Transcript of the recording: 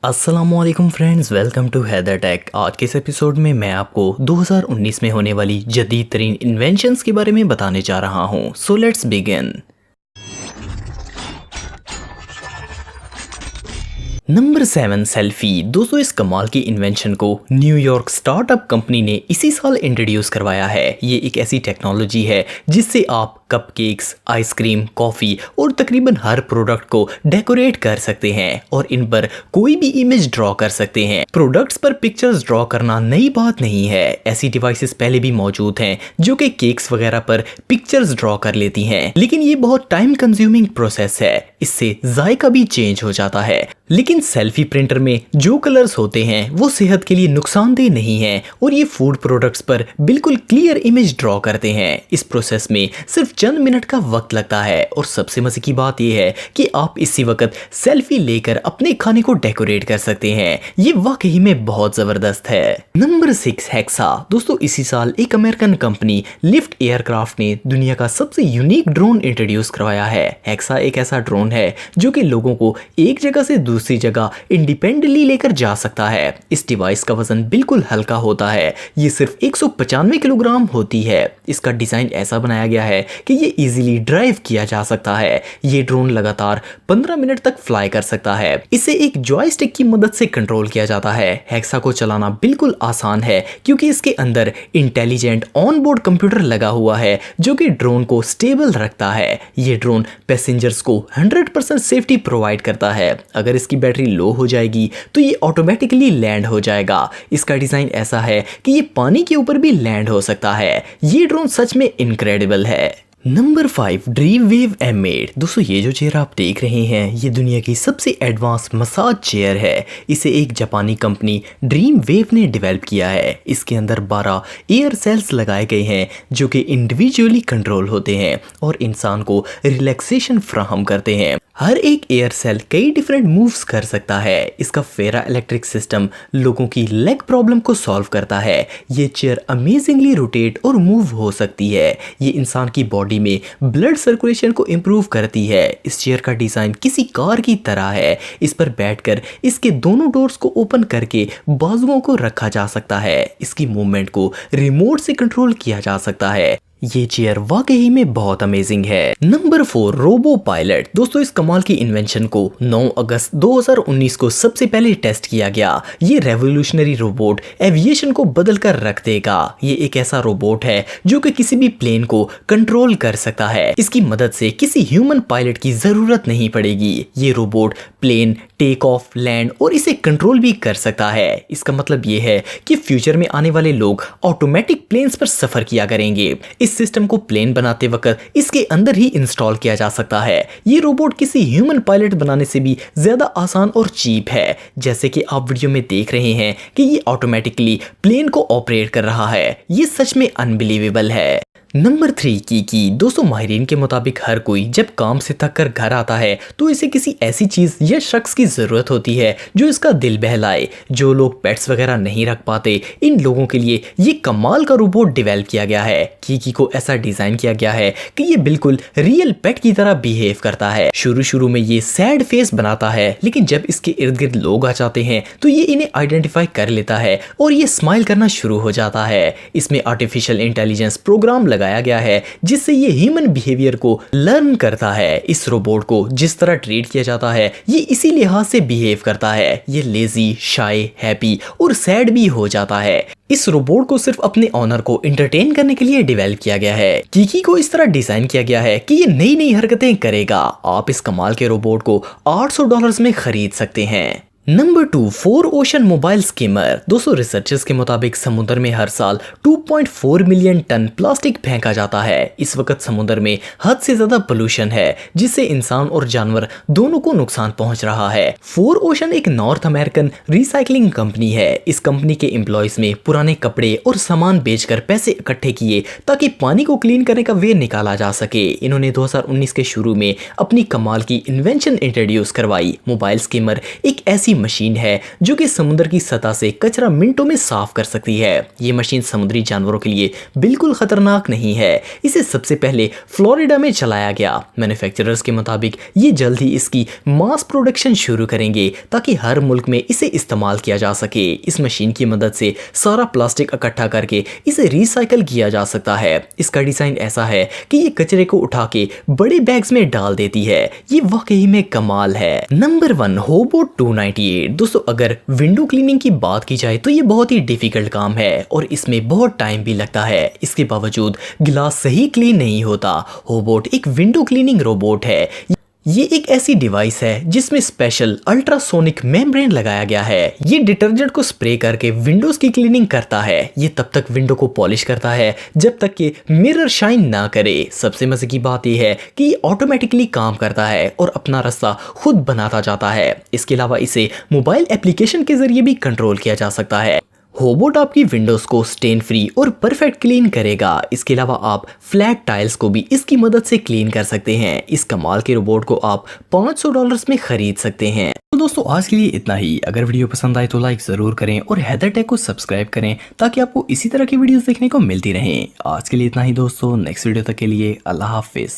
अस्सलामुअलैकुम friends, welcome to Haider tech. आज के इस एपिसोड में मैं आपको 2019 में होने वाली जदीद तरीन इन्वेंशंस के बारे में बताने जा रहा हूँ। So let's begin. Number 7, selfie. दोस्तों, इस कमाल की इन्वेंशन को न्यूयॉर्क स्टार्टअप कंपनी ने इसी साल इंट्रोड्यूस करवाया है। ये एक ऐसी टेक्नोलॉजी है जिससे आप कपकेक्स, आइसक्रीम, कॉफ़ी और तकरीबन हर प्रोडक्ट को डेकोरेट कर सकते हैं और इन पर कोई भी इमेज ड्रॉ कर सकते हैं। प्रोडक्ट्स पर पिक्चर्स ड्रॉ करना नई बात नहीं है। ऐसी डिवाइसेस पहले भी मौजूद हैं जो कि केक्स वगैरह पर पिक्चर्स ड्रॉ कर लेती हैं, लेकिन ये बहुत टाइम कंज्यूमिंग प्रोसेस है। इससे जायका भी चेंज हो जाता है। लेकिन सेल्फी प्रिंटर में जो कलर्स होते हैं वो सेहत के लिए नुकसानदेह नहीं है और ये फूड प्रोडक्ट्स पर बिल्कुल क्लियर इमेज ड्रॉ करते हैं। इस प्रोसेस में सिर्फ चंद मिनट का वक्त लगता है और सबसे मजे की बात यह है कि आप इसी वक्त सेल्फी लेकर अपने खाने को डेकोरेट कर सकते हैं। ये वाकई में बहुत जबरदस्त है। Number 6, hexa. दोस्तों, इसी साल एक अमेरिकन कंपनी लिफ्ट एयरक्राफ्ट ने दुनिया का सबसे यूनिक ड्रोन इंट्रोड्यूस करवाया है। हेक्सा एक ऐसा ड्रोन है जो कि लोगों को एक जगह से दूसरी जगह इंडिपेंडेंटली लेकर जा सकता है। इस डिवाइस का वजन बिल्कुल हल्का होता है। ये सिर्फ 195 किलोग्राम होती है। इसका डिजाइन ऐसा बनाया गया है कि ये इजीली ड्राइव किया जा सकता है। ये ड्रोन लगातार 15 मिनट तक फ्लाई कर सकता है। इसे एक जॉयस्टिक की मदद से कंट्रोल किया जाता है। हेक्सा को चलाना बिल्कुल आसान है क्योंकि इसके अंदर इंटेलिजेंट ऑनबोर्ड कंप्यूटर लगा हुआ है जो कि ड्रोन को स्टेबल रखता है। ये ड्रोन पैसेंजर्स को 100% सेफ्टी प्रोवाइड करता है। अगर इसकी बैटरी लो हो जाएगी तो ये ऑटोमेटिकली लैंड हो जाएगा। इसका डिजाइन ऐसा है कि ये पानी के ऊपर भी लैंड हो सकता है। ये ड्रोन सच में इनक्रेडिबल है। Number 5, dream wave M8। दोस्तों, ये जो चेयर आप देख रहे हैं ये दुनिया की सबसे एडवांस मसाज चेयर है। इसे एक जापानी कंपनी ड्रीम वेव ने डेवलप किया है। इसके अंदर 12 एयर सेल्स लगाए गए हैं जो कि इंडिविजुअली कंट्रोल होते हैं और इंसान को रिलैक्सेशन फ्राहम करते हैं। हर एक एयर सेल कई डिफरेंट मूव्स कर सकता है। इसका फेरा इलेक्ट्रिक सिस्टम लोगों की लेग प्रॉब्लम को सॉल्व करता है। ये चेयर अमेजिंगली रोटेट और मूव हो सकती है। ये इंसान की बॉडी में ब्लड सर्कुलेशन को इम्प्रूव करती है। इस चेयर का डिजाइन किसी कार की तरह है। इस पर बैठकर इसके दोनों डोर्स को ओपन करके बाजुओं को रखा जा सकता है। इसकी मूवमेंट को रिमोट से कंट्रोल किया जा सकता है। ये चेयर वाकई में बहुत अमेजिंग है। Number 4, robo pilot. दोस्तों, इस कमाल की इन्वेंशन को 9 अगस्त 2019 को सबसे पहले टेस्ट किया गया। ये रेवोल्यूशनरी रोबोट एविएशन को बदल कर रख देगा। ये एक ऐसा रोबोट है जो कि किसी भी प्लेन को कंट्रोल कर सकता है। इसकी मदद से किसी ह्यूमन पायलट की जरूरत नहीं पड़ेगी। ये robot plane take off, land और इसे कंट्रोल भी कर सकता है। इसका मतलब ये है कि फ्यूचर में आने वाले लोग ऑटोमेटिक प्लेन्स पर सफर किया करेंगे। इस सिस्टम को प्लेन बनाते वक्त इसके अंदर ही इंस्टॉल किया जा सकता है। ये रोबोट किसी ह्यूमन पायलट बनाने से भी ज्यादा आसान और चीप है। जैसे कि आप वीडियो में देख रहे हैं कि ये ऑटोमेटिकली प्लेन को ऑपरेट कर रहा है। ये सच में अनबिलीवेबल है। Number 3, Kiki. दोस्तों, माहिरीन के मुताबिक हर कोई जब काम से थक कर घर आता है तो इसे किसी ऐसी चीज या शख्स की जरूरत होती है जो इसका दिल बहलाए। जो लोग पेट्स वगैरह नहीं रख पाते, इन लोगों के लिए ये कमाल का रोबोट डेवलप किया गया है। कीकी को ऐसा डिजाइन किया गया है कि ये बिल्कुल रियल पेट की तरह बिहेव करता है। शुरू में ये सैड फेस बनाता है, लेकिन जब इसके इर्द गिर्द लोग आ जाते हैं तो ये इन्हें आइडेंटिफाई कर लेता है और ये स्माइल करना शुरू हो जाता है। इसमें आर्टिफिशियल इंटेलिजेंस प्रोग्राम लगाया गया है जिससे ये ह्यूमन बिहेवियर को लर्न करता है। इस रोबोट को जिस तरह ट्रीट किया जाता है ये इसी लिहाज से बिहेव करता है। ये लेजी, शाय, हैप्पी और सैड भी हो जाता है। इस रोबोट को सिर्फ अपने ऑनर को एंटरटेन करने के लिए डेवलप किया गया है। कीकी को इस तरह डिजाइन किया गया है कि ये नई नई हरकतें करेगा। आप इस कमाल के रोबोट को $800 में खरीद सकते हैं। Number 2, 4 ocean mobile skimmer. दोस्तों, रिसर्चर्स के मुताबिक समुद्र में हर साल 2.4 मिलियन टन प्लास्टिक फेंका जाता है। इस वक्त समुद्र में हद से ज्यादा पोल्यूशन है जिससे इंसान और जानवर दोनों को नुकसान पहुंच रहा है। 4 ओशन एक नॉर्थ अमेरिकन रिसाइकलिंग कंपनी है। इस कंपनी के एम्प्लॉयज में पुराने कपड़े और सामान बेचकर पैसे इकट्ठे किए ताकि पानी को क्लीन करने का वे निकाला जा सके। इन्होंने 2019 के शुरू में अपनी कमाल की इन्वेंशन इंट्रोड्यूस करवाई। मोबाइल स्किमर एक ऐसी मशीन है जो कि समुद्र की सतह से कचरा मिनटों में साफ कर सकती है। ये मशीन समुद्री जानवरों के लिए बिल्कुल खतरनाक नहीं है। इसे सबसे पहले फ्लोरिडा में चलाया गया। मैन्युफैक्चरर्स के मुताबिक ये जल्द ही इसकी मास प्रोडक्शन शुरू करेंगे ताकि हर मुल्क में इसे इस्तेमाल किया जा सके। इस मशीन की मदद से सारा प्लास्टिक इकट्ठा करके इसे रिसाइकल किया जा सकता है। इसका डिजाइन ऐसा है कि ये कचरे को उठा के बड़े बैग्स में डाल देती है। ये वाकई में कमाल है। नंबर 1 होबोट 298। दोस्तों अगर विंडो क्लीनिंग की बात की जाए तो ये बहुत ही डिफिकल्ट काम है और इसमें बहुत टाइम भी लगता है। इसके बावजूद गिलास सही क्लीन नहीं होता। होबोट एक विंडो क्लीनिंग रोबोट है। ये एक ऐसी डिवाइस है जिसमें स्पेशल अल्ट्रासोनिक मेम्ब्रेन लगाया गया है। ये डिटर्जेंट को स्प्रे करके विंडोज की क्लीनिंग करता है। ये तब तक विंडो को पॉलिश करता है जब तक कि मिरर शाइन ना करे। सबसे मजे की बात यह है कि ये ऑटोमेटिकली काम करता है और अपना रास्ता खुद बनाता जाता है। इसके अलावा इसे मोबाइल एप्लीकेशन के जरिए भी कंट्रोल किया जा सकता है। होबोट आपकी विंडोज को स्टेन फ्री और परफेक्ट क्लीन करेगा। इसके अलावा आप फ्लैट टाइल्स को भी इसकी मदद से क्लीन कर सकते हैं। इस कमाल के रोबोट को आप $500 में खरीद सकते हैं। तो दोस्तों आज के लिए इतना ही। अगर वीडियो पसंद आए तो लाइक जरूर करें और हैदर टेक को सब्सक्राइब करें ताकि आपको इसी तरह की वीडियोस देखने को मिलती रहें। आज के लिए इतना ही दोस्तों। नेक्स्ट वीडियो तक के लिए अल्लाह हाफिज।